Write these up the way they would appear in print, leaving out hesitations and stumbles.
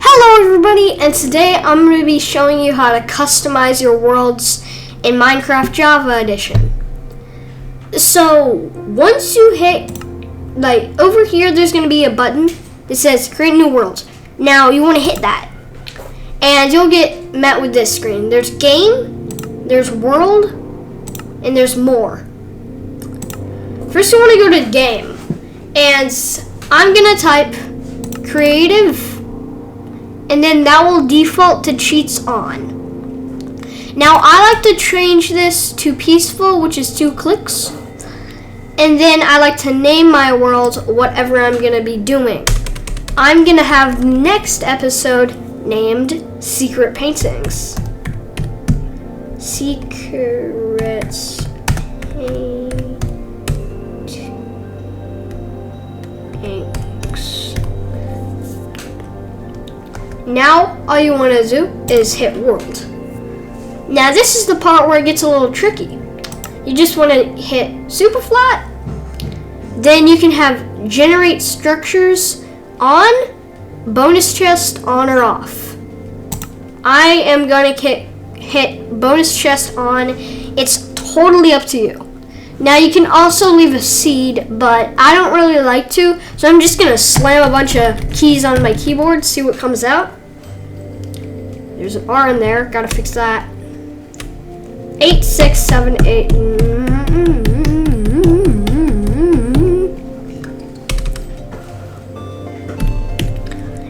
Hello everybody, and today I'm going to be showing you how to customize your worlds in Minecraft Java Edition. So, once you hit, over here there's going to be a button that says create new world. Now, you want to hit that, and you'll get met with this screen. There's game, there's world, and there's more. First you want to go to game, and I'm going to type creative, and then that will default to cheats on. Now I like to change this to peaceful, which is 2 clicks. And then I like to name my world whatever I'm gonna be doing. I'm gonna have the next episode named Secret Paintings. Secret Paintings. Now, all you want to do is hit world. Now, this is the part where it gets a little tricky. You just want to hit super flat. Then you can have generate structures on, bonus chest on or off. I am going to hit bonus chest on. It's totally up to you. Now, you can also leave a seed, but I don't really like to, so I'm just going to slam a bunch of keys on my keyboard, see what comes out. There's an R in there, gotta fix that. 8, 6, 7, 8.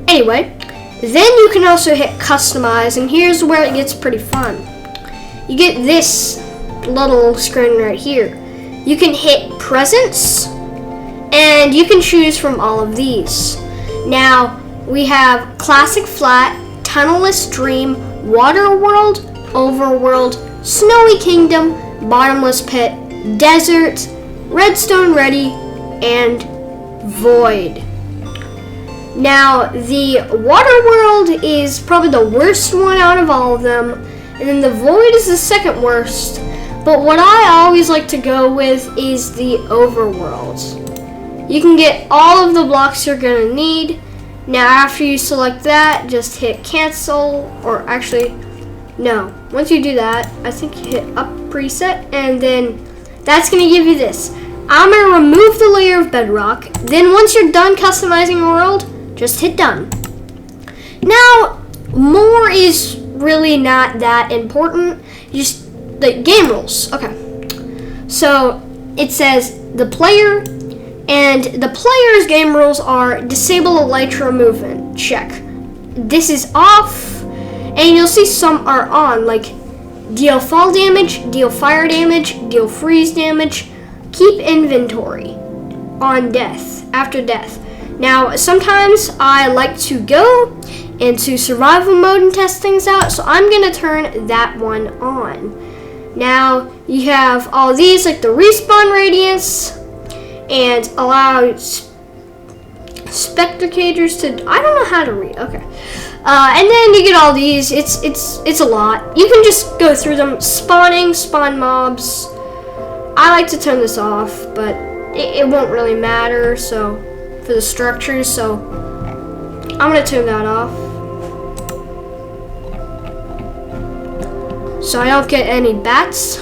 Anyway, then you can also hit customize, and here's where it gets pretty fun. You get this little screen right here. You can hit presents, and you can choose from all of these. Now, we have classic flat, tunnelless dream, water world, overworld, snowy kingdom, bottomless pit, desert, redstone ready, and void. Now, the water world is probably the worst one out of all of them, and then the void is the second worst. But what I always like to go with is the overworld. You can get all of the blocks you're gonna need. Now after you select that, just hit cancel, or actually, no. Once you do that, I think you hit up preset, and then that's gonna give you this. I'm gonna remove the layer of bedrock. Then once you're done customizing your world, just hit done. Now, more is really not that important. Just the game rules. Okay. So it says the player, and the player's game rules are disable elytra movement. Check. This is off, and you'll see some are on, like deal fall damage, deal fire damage, deal freeze damage, keep inventory on death, after death. Now, sometimes I like to go into survival mode and test things out, so I'm gonna turn that one on. Now, you have all these, like the respawn radius, and allow spectators to, I don't know how to read, okay. And then you get all these, it's a lot. You can just go through them, spawn mobs. I like to turn this off, but it won't really matter, so, for the structures, so I'm gonna turn that off. So I don't get any bats.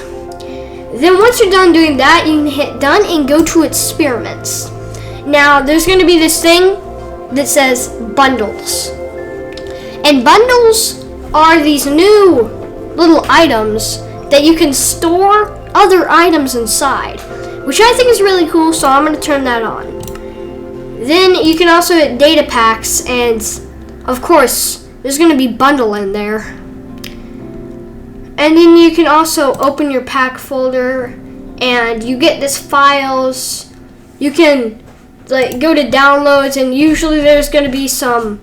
Then once you're done doing that, you can hit done and go to experiments. Now there's going to be this thing that says bundles. And bundles are these new little items that you can store other items inside, which I think is really cool, so I'm going to turn that on. Then you can also hit data packs, and of course there's going to be bundle in there. And then you can also open your pack folder, and you get this files. You can go to downloads, and usually there's going to be some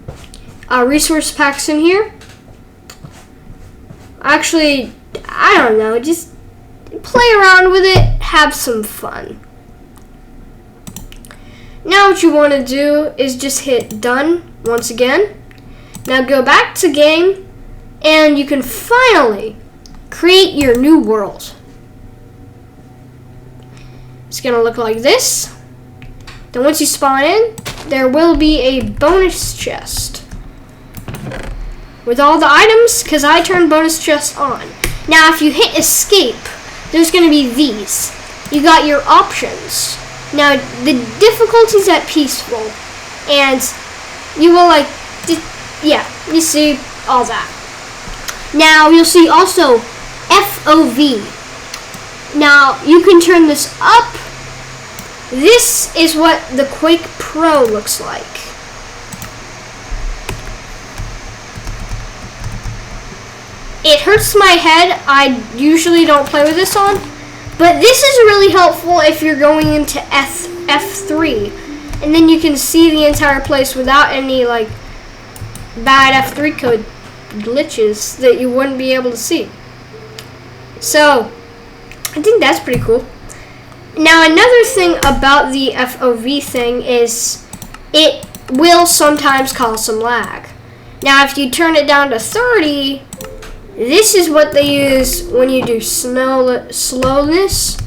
resource packs in here. Actually, I don't know, just play around with it, have some fun. Now what you want to do is just hit done once again. Now go back to game, and you can finally create your new world. It's gonna look like this. Then once you spawn in, there will be a bonus chest. with all the items because I turned bonus chest on. Now, if you hit escape, there's going to be these. You got your options. Now, the difficulty's at peaceful, and you will yeah, you see all that. Now, you'll see also FOV. Now, you can turn this up. This is what the Quake Pro looks like. It hurts my head. I usually don't play with this on, but this is really helpful if you're going into F3, and then you can see the entire place without any like bad F3 code glitches that you wouldn't be able to see. So I think that's pretty cool. Now, another thing about the FOV thing is it will sometimes cause some lag. Now, if you turn it down to 30, this is what they use when you do slowness.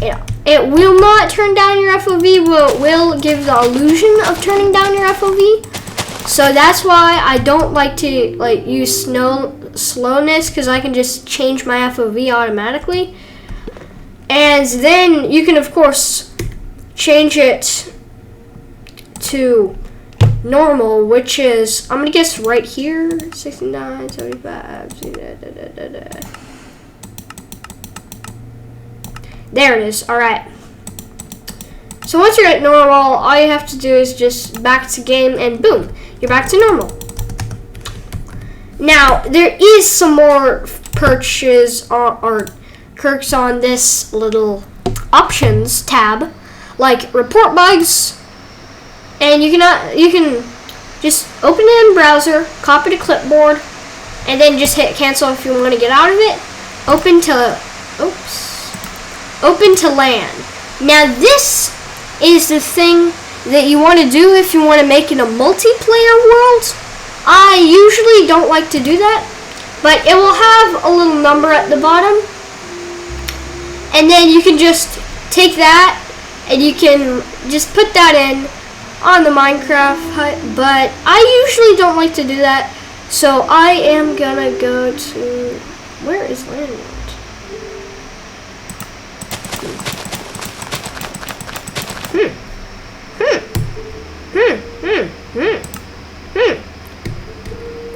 It will not turn down your FOV, but it will give the illusion of turning down your FOV. So that's why I don't like to use slowness, because I can just change my FOV automatically. And then you can, of course, change it to normal, which is, I'm going to guess right here, 69, 75, there it is. All right. So once you're at normal, all you have to do is just back to game, and boom, you're back to normal. Now, there is some more perches or perks on this little options tab, like report bugs, and you can just open it in browser, copy to clipboard, and then just hit cancel if you want to get out of it. Open to LAN. Now this is the thing that you want to do if you want to make it a multiplayer world. I usually don't like to do that, but it will have a little number at the bottom, and then you can just take that and you can just put that in on the Minecraft hut, but I usually don't like to do that, so I am gonna go to, where is LAN world?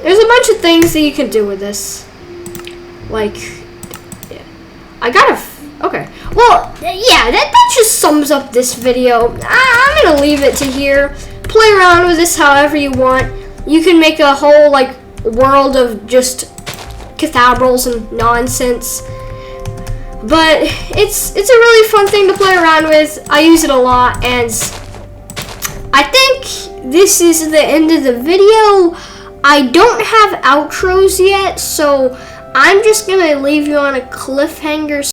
There's a bunch of things that you can do with this. Like, yeah. Okay. Well, yeah, that just sums up this video. I'm gonna leave it to here. Play around with this however you want. You can make a whole, world of just cathabrals and nonsense. But it's a really fun thing to play around with. I use it a lot, and I think this is the end of the video. I don't have outros yet, so I'm just gonna leave you on a cliffhanger.